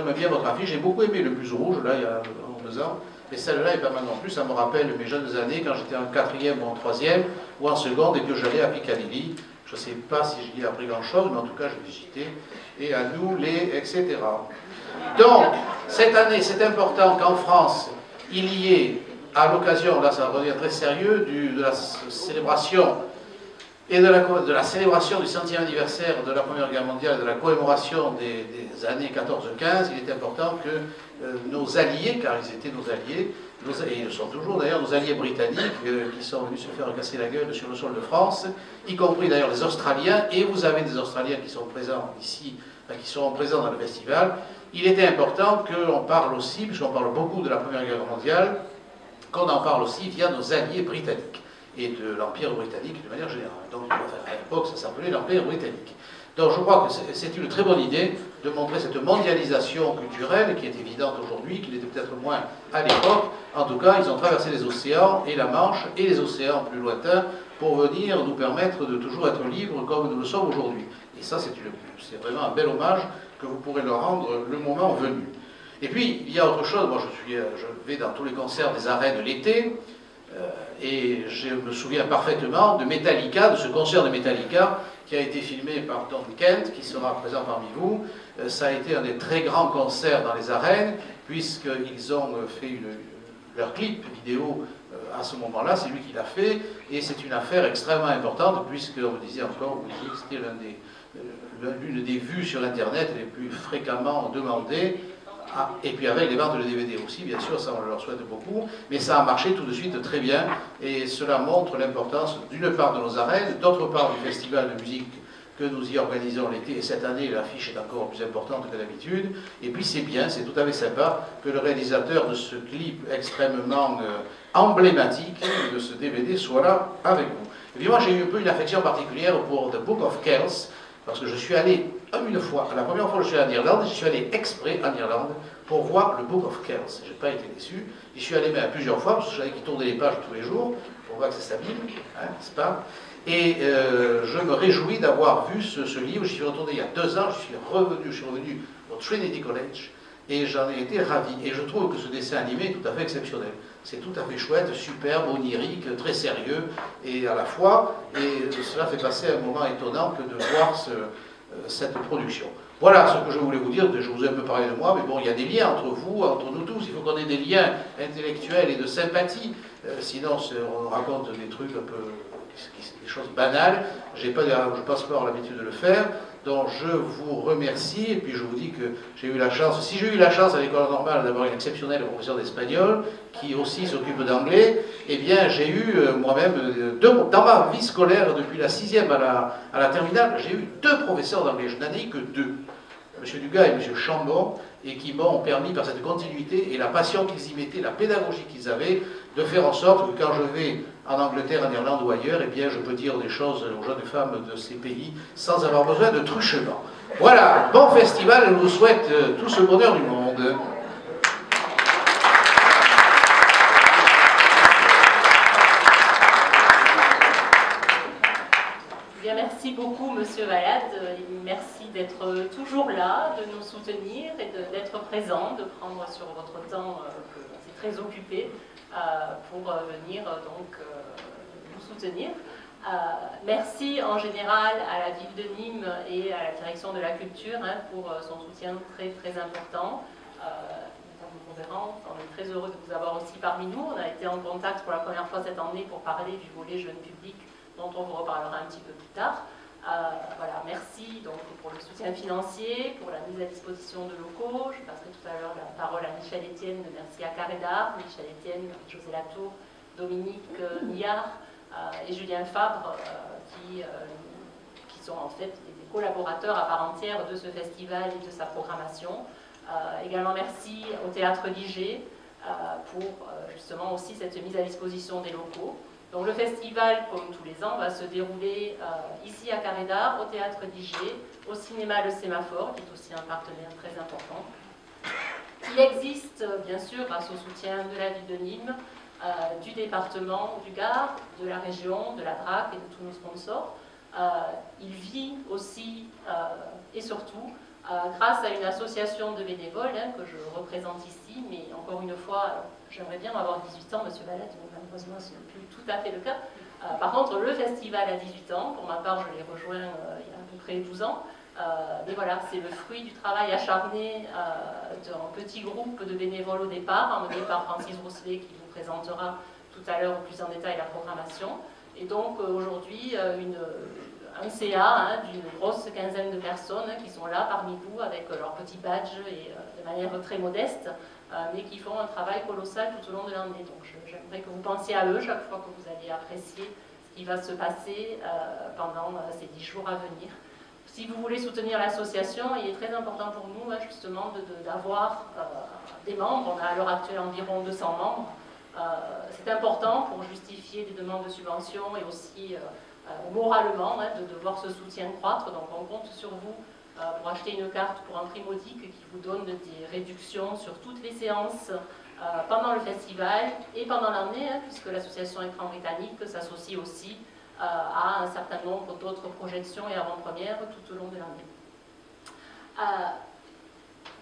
j'aime bien votre affiche, j'ai beaucoup aimé le Bus Rouge, là, il y a 2 ans, et celle-là est pas mal non plus, ça me rappelle mes jeunes années, quand j'étais en 4e ou en 3e, ou en seconde, et que j'allais à Piccadilly. Je ne sais pas si j'y ai appris grand-chose, mais en tout cas, je visitais, et à nous, etc. Donc, cette année, c'est important qu'en France, il y ait, à l'occasion, là ça revient très sérieux, de la célébration et de la célébration du 100e anniversaire de la Première Guerre mondiale, de la commémoration des années 14-15, il est important que nos alliés, car ils étaient nos alliés, et ils sont toujours d'ailleurs nos alliés britanniques, qui sont venus se faire casser la gueule sur le sol de France, y compris d'ailleurs les Australiens, et vous avez des Australiens qui sont présents ici, qui seront présents dans le festival. Il était important qu'on parle aussi, puisqu'on parle beaucoup de la Première Guerre mondiale, qu'on en parle aussi via nos alliés britanniques et de l'Empire britannique de manière générale. Donc, à l'époque, ça s'appelait l'Empire britannique. Donc, je crois que c'est une très bonne idée de montrer cette mondialisation culturelle qui est évidente aujourd'hui, qui l'était peut-être moins à l'époque. En tout cas, ils ont traversé les océans et la Manche et les océans plus lointains pour venir nous permettre de toujours être libres comme nous le sommes aujourd'hui. Et ça, c'est vraiment un bel hommage que vous pourrez leur rendre le moment venu. Et puis, il y a autre chose. Moi, je vais dans tous les concerts des arènes l'été. Et je me souviens parfaitement de Metallica, de ce concert de Metallica qui a été filmé par Don Kent, qui sera présent parmi vous. Ça a été un des très grands concerts dans les arènes, puisqu'ils ont fait leur clip vidéo à ce moment-là, c'est lui qui l'a fait, et c'est une affaire extrêmement importante, puisqu'on me disait encore, vous disiez que c'était l'une des vues sur Internet les plus fréquemment demandées. Et puis avec les ventes de DVD aussi, bien sûr, ça on leur souhaite beaucoup, mais ça a marché tout de suite très bien, et cela montre l'importance d'une part de nos arènes, d'autre part du festival de musique que nous y organisons l'été, et cette année l'affiche est encore plus importante que d'habitude, et puis c'est bien, c'est tout à fait sympa que le réalisateur de ce clip extrêmement emblématique de ce DVD soit là avec vous. Et puis moi j'ai eu un peu une affection particulière pour The Book of Kells, parce que je suis allé une fois, la première fois que je suis allé en Irlande, je suis allé exprès en Irlande pour voir le Book of Kells. Je n'ai pas été déçu. J'y suis allé même plusieurs fois, parce que je savais qu'il tournait les pages tous les jours, pour voir que ça s'abîme, hein, n'est-ce pas? Et je me réjouis d'avoir vu ce livre. J'y suis retourné il y a 2 ans, je suis revenu au Trinity College, et j'en ai été ravi. Et je trouve que ce dessin animé est tout à fait exceptionnel. C'est tout à fait chouette, superbe, onirique, très sérieux, et à la fois, et cela fait passer un moment étonnant que de voir cette production. Voilà ce que je voulais vous dire. Je vous ai un peu parlé de moi, mais bon, il y a des liens entre vous, entre nous tous. Il faut qu'on ait des liens intellectuels et de sympathie. Sinon, on raconte des trucs un peu, des choses banales. Je passe pas avoir l'habitude de le faire. Donc je vous remercie, et puis je vous dis que j'ai eu la chance, si j'ai eu la chance à l'école normale d'avoir une exceptionnelle professeure d'espagnol, qui aussi s'occupe d'anglais, eh bien j'ai eu moi-même, dans ma vie scolaire, depuis la 6e à la terminale, j'ai eu 2 professeurs d'anglais, je n'en ai eu que 2, M. Dugas et M. Chambon, et qui m'ont permis, par cette continuité et la passion qu'ils y mettaient, la pédagogie qu'ils avaient, de faire en sorte que quand je vais en Angleterre, en Irlande ou ailleurs, eh bien, je peux dire des choses aux jeunes femmes de ces pays sans avoir besoin de truchement. Voilà, bon festival, je vous souhaite tout ce bonheur du monde. Bien, merci beaucoup, Monsieur Valade. Merci d'être toujours là, de nous soutenir et d'être présent, de prendre sur votre temps, c'est très occupé, pour venir donc nous soutenir. Merci en général à la ville de Nîmes et à la direction de la culture pour son soutien très très important. Madame Convérant, on est très heureux de vous avoir aussi parmi nous. On a été en contact pour la première fois cette année pour parler du volet jeune public, dont on vous reparlera un petit peu plus tard. Voilà, merci donc pour le soutien financier, pour la mise à disposition de locaux. Je passerai tout à l'heure la parole à Michel Etienne de Merci à Carré d'Art, Michel Etienne, José Latour, Dominique Millard et Julien Fabre, qui sont en fait des collaborateurs à part entière de ce festival et de sa programmation. Également merci au Théâtre Liger pour justement aussi cette mise à disposition des locaux. Donc le festival, comme tous les ans, va se dérouler ici à Carré d'Art, au Théâtre Liger, au cinéma Le Sémaphore, qui est aussi un partenaire très important. Il existe, bien sûr, grâce au soutien de la ville de Nîmes, du département du Gard, de la région, de la DRAC et de tous nos sponsors. Il vit aussi et surtout grâce à une association de bénévoles que je représente ici, mais encore une fois, j'aimerais bien avoir 18 ans, Monsieur Valette, mais malheureusement ce n'est plus tout à fait le cas. Par contre, le festival a 18 ans, pour ma part je l'ai rejoint il y a à peu près 12 ans, mais voilà, c'est le fruit du travail acharné d'un petit groupe de bénévoles au départ, emmené par Francis Rousselet qui vous présentera tout à l'heure plus en détail la programmation, et donc aujourd'hui un CA d'une grosse quinzaine de personnes qui sont là parmi vous avec leur petit badge et de manière très modeste, mais qui font un travail colossal tout au long de l'année. Donc j'aimerais que vous pensiez à eux chaque fois que vous allez apprécier ce qui va se passer pendant ces 10 jours à venir. Si vous voulez soutenir l'association, il est très important pour nous justement d'avoir des membres. On a à l'heure actuelle environ 200 membres. C'est important pour justifier des demandes de subventions et aussi moralement de voir ce soutien croître. Donc on compte sur vous pour acheter une carte pour un prix modique qui vous donne des réductions sur toutes les séances pendant le festival et pendant l'année, puisque l'association Écran Britannique s'associe aussi à un certain nombre d'autres projections et avant-premières tout au long de l'année.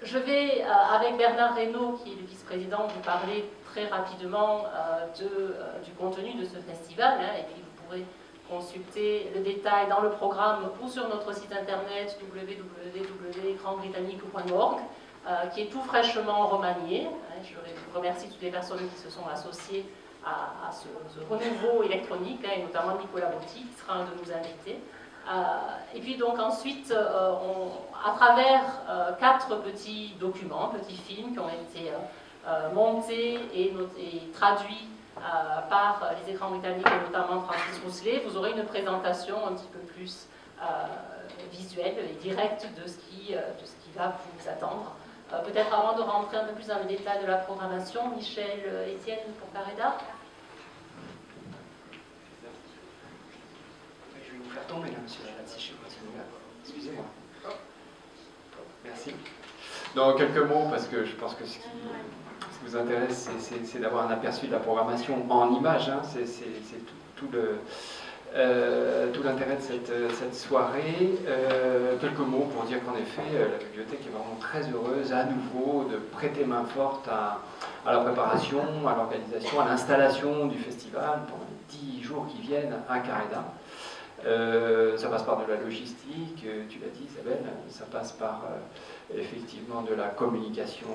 Je vais, avec Bernard Reynaud, qui est le vice-président, vous parler très rapidement du contenu de ce festival, et puis vous pourrez consulter le détail dans le programme ou sur notre site internet www.ecranbritannique.org, qui est tout fraîchement remanié. Je remercie toutes les personnes qui se sont associées à ce renouveau électronique, et notamment Nicolas Botti, qui sera un de nos invités. Et puis donc ensuite, à travers 4 petits documents, petits films qui ont été montés et traduits par les Écrans Britanniques et notamment Francis Rousselet, vous aurez une présentation un petit peu plus visuelle et directe de ce qui va vous attendre. Peut-être avant de rentrer un peu plus dans le détail de la programmation, Michel, Étienne pour Carreda. Je vais vous faire tomber là, monsieur, si je continue là. Excusez-moi. Merci. Donc, quelques mots, parce que je pense que ce qui vous intéresse, c'est d'avoir un aperçu de la programmation en images. C'est tout l'intérêt de cette soirée. Quelques mots pour dire qu'en effet, la bibliothèque est vraiment très heureuse à nouveau de prêter main forte à la préparation, à l'organisation, à l'installation du festival pendant les 10 jours qui viennent à Carreda. Ça passe par de la logistique, tu l'as dit Isabelle, ça passe par effectivement de la communication,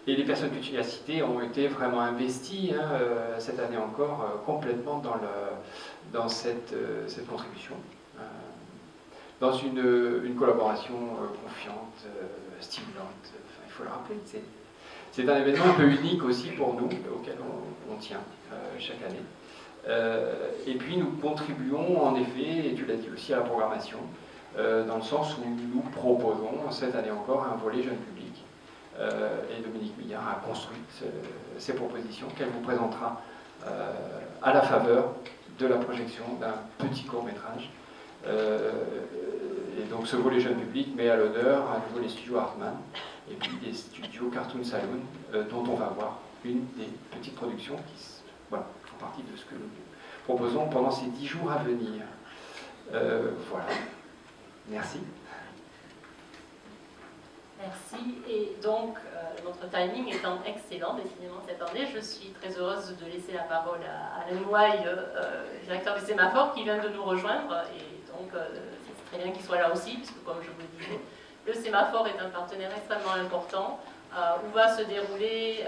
et les personnes que tu as citées ont été vraiment investies cette année encore complètement dans cette contribution, dans une collaboration confiante, stimulante. Il faut le rappeler, c'est un événement un peu unique aussi pour nous, auquel on tient chaque année. Et puis nous contribuons en effet, et tu l'as dit aussi, à la programmation, dans le sens où nous proposons cette année encore un volet jeune public. Et Dominique Millard a construit ces propositions qu'elle vous présentera à la faveur de la projection d'un petit court-métrage. Et donc ce volet jeune public met à l'honneur à nouveau les studios Hartmann et puis des studios Cartoon Saloon, dont on va voir une des petites productions qui font partie de ce que nous proposons pendant ces 10 jours à venir. Voilà. Merci. Merci. Et donc, notre timing étant excellent, décidément, cette année, je suis très heureuse de laisser la parole à Alain Nouaille, directeur du Sémaphore, qui vient de nous rejoindre. Et donc, c'est très bien qu'il soit là aussi, puisque, comme je vous le disais, le Sémaphore est un partenaire extrêmement important, où va se dérouler,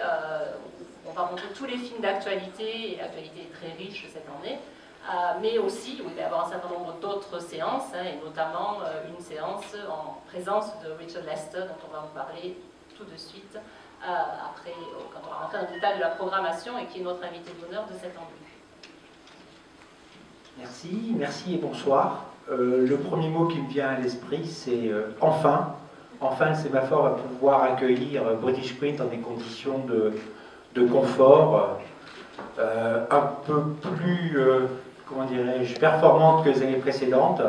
on va montrer tous les films d'actualité, et l'actualité est très riche cette année, mais aussi, il va y avoir un certain nombre d'autres séances, et notamment une séance en présence de Richard Lester, dont on va vous parler tout de suite, après, quand on va rentrer dans le détail de la programmation, et qui est notre invité d'honneur de cette année. Merci et bonsoir. Le premier mot qui me vient à l'esprit, c'est enfin. Enfin, le Sémaphore va pouvoir accueillir British Print dans des conditions de confort un peu plus, comment dirais-je, performantes que les années précédentes.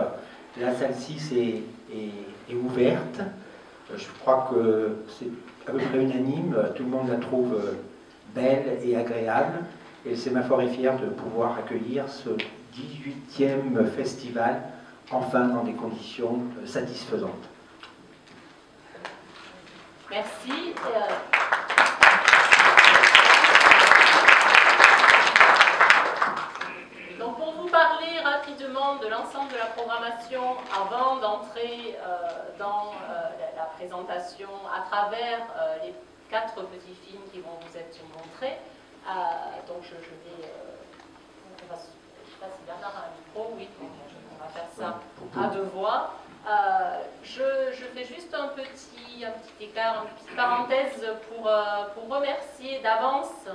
La salle 6 est ouverte. Je crois que c'est à peu près unanime. Tout le monde la trouve belle et agréable. Et le Sémaphore est fier de pouvoir accueillir ce 18e festival, enfin dans des conditions satisfaisantes. Merci. Donc pour vous parler rapidement de l'ensemble de la programmation avant d'entrer dans la présentation à travers les 4 petits films qui vont vous être montrés. Donc je vais... je ne sais pas si Bernard a un micro, oui, on va faire ça à 2 voix. Je fais juste un petit écart, une petite parenthèse pour remercier d'avance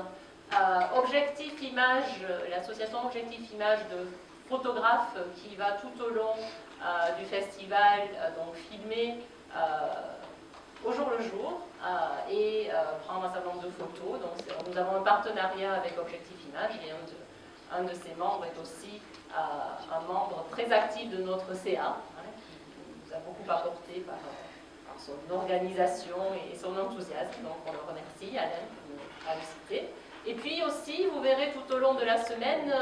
Objectif Image, l'association Objectif Image de photographes qui va tout au long du festival donc filmer au jour le jour et prendre un certain nombre de photos. Donc nous avons un partenariat avec Objectif Image et un de ses membres est aussi un membre très actif de notre CA, qui nous a beaucoup apporté par son organisation et son enthousiasme. Donc on le remercie, Alain, pour nous citer. Et puis aussi, vous verrez tout au long de la semaine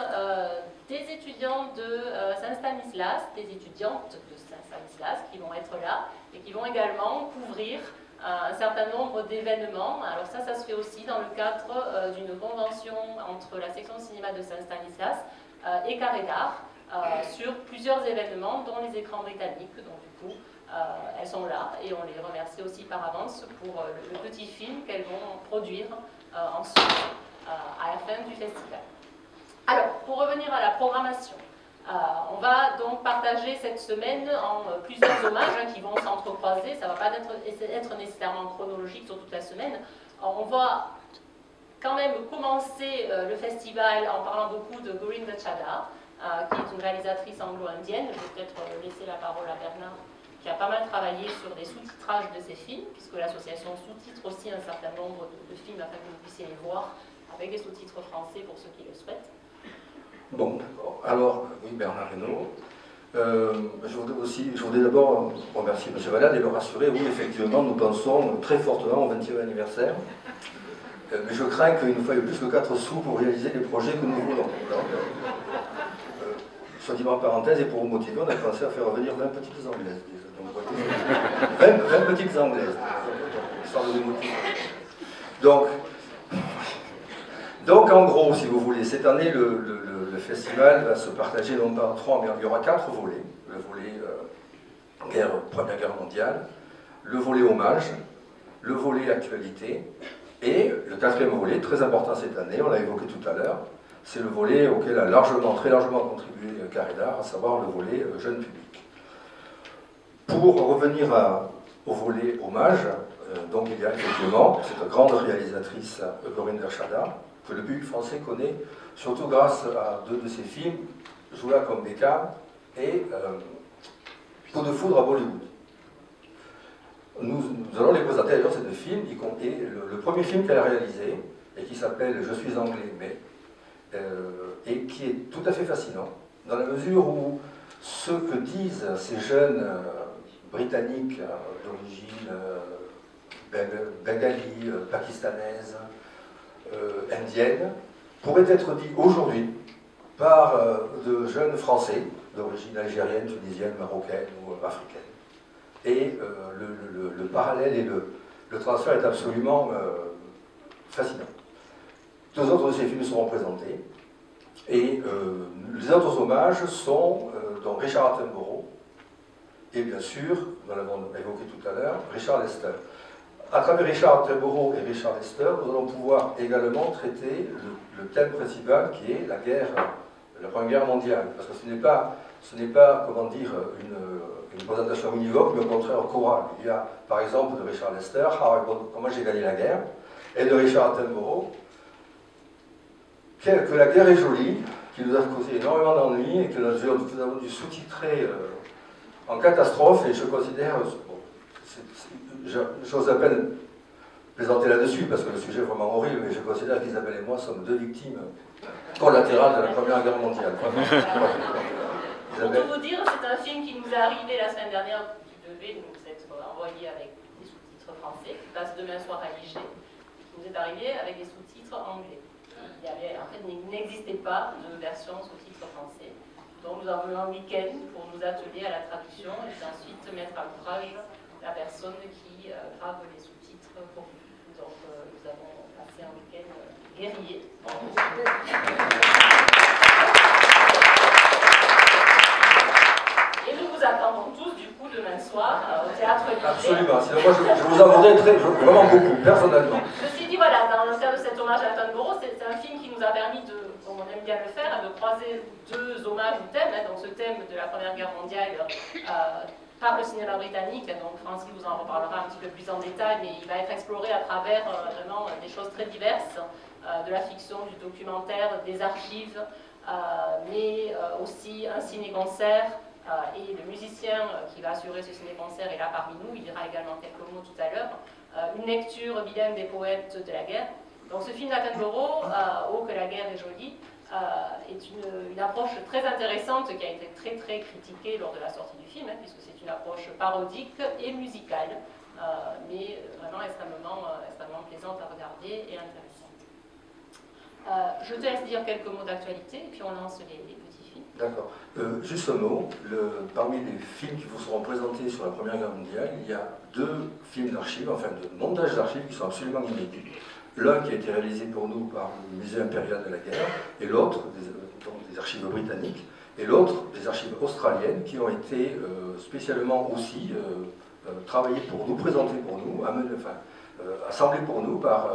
des étudiants de Saint-Stanislas, des étudiantes de Saint-Stanislas qui vont être là et qui vont également couvrir un certain nombre d'événements. Alors ça se fait aussi dans le cadre d'une convention entre la section cinéma de Saint-Stanislas et Carré d'Art sur plusieurs événements, dont les écrans britanniques. Donc du coup, elles sont là et on les remercie aussi par avance pour le petit film qu'elles vont produire ensuite à la fin du festival. Alors, pour revenir à la programmation, on va donc partager cette semaine en plusieurs hommages qui vont s'entrecroiser. Ça ne va pas être nécessairement chronologique sur toute la semaine. On va quand même commencer le festival en parlant beaucoup de Gorinda Chadha, qui est une réalisatrice anglo-indienne. Je vais peut-être laisser la parole à Bernard, qui a pas mal travaillé sur des sous-titrages de ses films, puisque l'association sous-titre aussi un certain nombre de films afin que vous puissiez les voir avec des sous-titres français pour ceux qui le souhaitent. Bon, d'accord. Alors, oui, Bernard Reynaud. Je voudrais d'abord remercier M. Valade et le rassurer. Oui, effectivement, nous pensons très fortement au 20e anniversaire. Mais je crains qu'il nous faille plus que 4 sous pour réaliser les projets que nous voulons. Soit dit en parenthèse, et pour vous motiver, on a pensé à faire revenir 20 petites anglaises. Donc, 20 petites anglaises, histoire de les motiver. Donc, en gros, si vous voulez, cette année, le festival va se partager non pas en 3, mais il y aura 4 volets. Le volet Première Guerre mondiale, le volet hommage, le volet actualité, et le 4e volet, très important cette année, on l'a évoqué tout à l'heure, c'est le volet auquel a très largement contribué Carré d'Art, à savoir le volet jeune public. Pour revenir au volet hommage, donc il y a effectivement cette grande réalisatrice Gorinda Chadha, que le public français connaît, surtout grâce à 2 de ses films, Joula comme Beckham et Coup de foudre à Bollywood. Nous allons les présenter d'ailleurs ces 2 films, et le premier film qu'elle a réalisé, et qui s'appelle Je suis anglais, mais et qui est tout à fait fascinant, dans la mesure où ce que disent ces jeunes britanniques d'origine bengali, pakistanaise, indienne, pourrait être dit aujourd'hui par de jeunes Français d'origine algérienne, tunisienne, marocaine ou africaine. Et le parallèle et le transfert est absolument fascinant. 2 autres de ces films seront présentés. Et les autres hommages sont donc Richard Attenborough et bien sûr, nous l'avons évoqué tout à l'heure, Richard Lester. À travers Richard Attenborough et Richard Lester, nous allons pouvoir également traiter le thème principal qui est la Première Guerre mondiale. Parce que ce n'est pas comment dire, une présentation univoque, mais au contraire chorale. Il y a par exemple de Richard Lester, Comment j'ai gagné la guerre, et de Richard Attenborough, que la guerre est jolie, qui nous a causé énormément d'ennuis et que nous avons dû sous-titrer en catastrophe, et je considère, j'ose à peine plaisanter là-dessus parce que le sujet est vraiment horrible, mais je considère qu'Isabelle et moi sommes 2 victimes collatérales de la Première Guerre mondiale. Pour tout vous dire, c'est un film qui nous est arrivé la semaine dernière, qui devait nous être envoyé avec des sous-titres français, qui passe demain soir à l'IG, qui nous est arrivé avec des sous-titres anglais. Il n'existait pas de version sous-titres français. Donc nous avons eu un week-end pour nous atteler à la traduction et puis ensuite mettre à l'ouvrage la personne qui grave les sous-titres pour vous. Donc nous avons passé un week-end guerrier. Et nous vous attendons tous du coup demain soir au Théâtre Libre. Absolument, sinon moi je vous en voudrais vraiment beaucoup, personnellement. Ceci dit, voilà, dans le cadre de cet hommage à Attenborough, c'est un film qui nous a permis de, comme on aime bien le faire, de croiser deux hommages ou thèmes, donc ce thème de la Première Guerre mondiale par le cinéma britannique, donc Francis vous en reparlera un petit peu plus en détail, mais il va être exploré à travers vraiment des choses très diverses, de la fiction, du documentaire, des archives, mais aussi un ciné-concert, et le musicien qui va assurer ce ciné-concert est là parmi nous, il dira également quelques mots tout à l'heure, une lecture bilingue des poètes de la guerre. Donc ce film d'Attenborough, Oh que la guerre est jolie, est une approche très intéressante qui a été très très critiquée lors de la sortie du film, puisque c'est une approche parodique et musicale, mais vraiment extrêmement plaisante à regarder et intéressante. Je te laisse dire quelques mots d'actualité et puis on lance les petits films. D'accord. Juste un mot, parmi les films qui vous seront présentés sur la Première Guerre mondiale, il y a deux films d'archives, enfin de montage d'archives qui sont absolument inédits. L'un qui a été réalisé pour nous par le Musée impérial de la guerre, et l'autre, des archives britanniques, et l'autre des archives australiennes qui ont été spécialement aussi travaillées pour nous, présentées pour nous, assemblées pour nous par,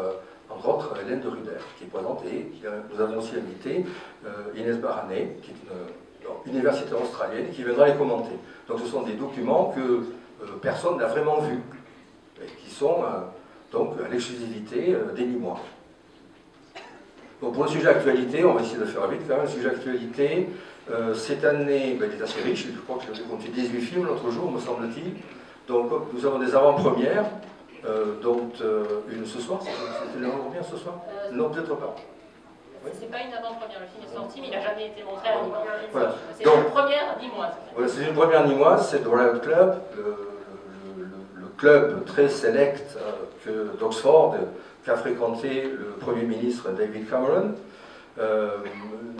entre autres, Hélène de Ruder, qui est présente, et nous avons aussi invité Inès Barané, qui est une universitaire australienne, qui viendra les commenter. Donc ce sont des documents que personne n'a vraiment vus, et qui sont donc à l'exclusivité d'Élie-moi. Donc pour le sujet actualité, on va essayer de faire vite quand même. Le sujet actualité, cette année, il est assez riche, je crois que j'ai compté 18 films l'autre jour, me semble-t-il. Donc nous avons des avant-premières, dont une ce soir, c'était l'avant-première ce soir? Non, peut-être pas. Oui. C'est pas une avant-première, le film est sorti, mais il n'a jamais été montré à Nîmoise. Voilà. C'est une première Nîmoise. Voilà, c'est une première Nîmoise, c'est The Riot Club, le club très select d'Oxford qu'a fréquenté le Premier ministre David Cameron.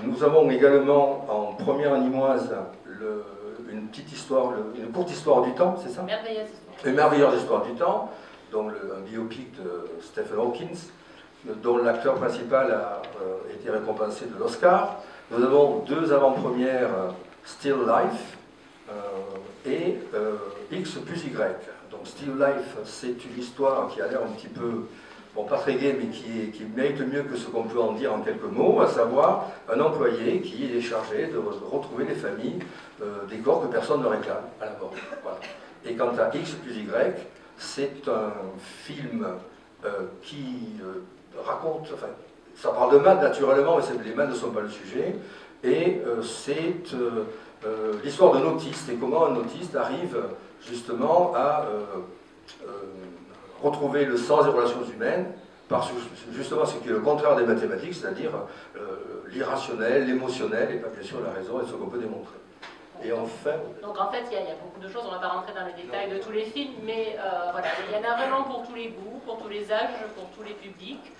Nous avons également en première Nîmoise une petite histoire, une courte histoire du temps, c'est ça? Merveilleuse histoire. Une merveilleuse histoire du temps, dont un biopic de Stephen Hawking, dont l'acteur principal a été récompensé de l'Oscar. Nous avons deux avant-premières, Still Life et X plus Y. Donc Still Life, c'est une histoire qui a l'air un petit peu, bon, pas très gai, mais qui mérite mieux que ce qu'on peut en dire en quelques mots, à savoir un employé qui est chargé de retrouver les familles des corps que personne ne réclame à la mort. Voilà. Et quant à X plus Y, c'est un film qui raconte, enfin, ça parle de maths naturellement, mais les maths ne sont pas le sujet, et c'est l'histoire d'un autiste et comment un autiste arrive justement à retrouver le sens des relations humaines par justement ce qui est le contraire des mathématiques, c'est-à-dire l'irrationnel, l'émotionnel, et pas bien sûr la raison, et ce qu'on peut démontrer. Et enfin... Donc en fait, il y a beaucoup de choses, on ne va pas rentrer dans les détails de tous les films, mais voilà, il y en a vraiment pour tous les goûts, pour tous les âges, pour tous les publics.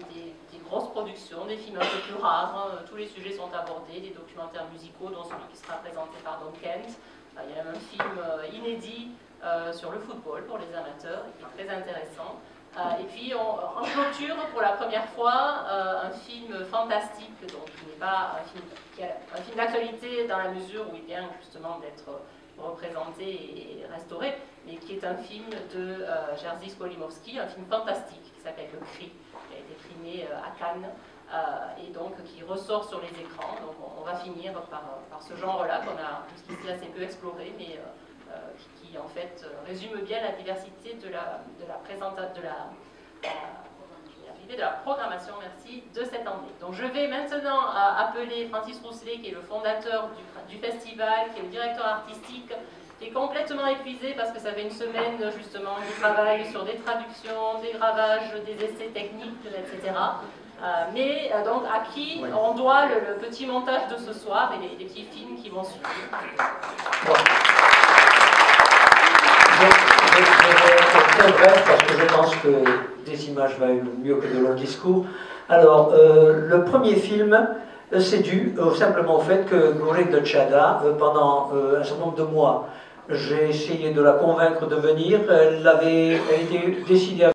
Des grosses productions, des films un peu plus rares, hein, tous les sujets sont abordés, des documentaires musicaux, dont celui qui sera présenté par Don Kent. Il y a même un film inédit sur le football pour les amateurs, qui est très intéressant. Et puis en clôture, pour la première fois, un film fantastique, donc qui n'est pas un film d'actualité dans la mesure où il vient justement d'être représenté et restauré, mais qui est un film de Jerzy Skolimowski, un film fantastique qui s'appelle Le Cri, qui a été primé à Cannes, et donc qui ressort sur les écrans. Donc on va finir par ce genre-là qu'on a jusqu'ici assez peu exploré, mais qui en fait résume bien la diversité de la programmation, merci, de cette année. Donc je vais maintenant appeler Francis Rousselet, qui est le fondateur du festival, qui est le directeur artistique, qui est complètement épuisé parce que ça fait une semaine justement du travail sur des traductions, des gravages, des essais techniques, etc. Mais donc à qui on doit le petit montage de ce soir et les petits films qui vont suivre. Je vais être très bref parce que je pense que des images valent mieux que de longs discours. Alors, le premier film, c'est dû simplement au fait que Goureg de Tchada, pendant un certain nombre de mois, J'ai essayé de la convaincre de venir. Elle était décidée à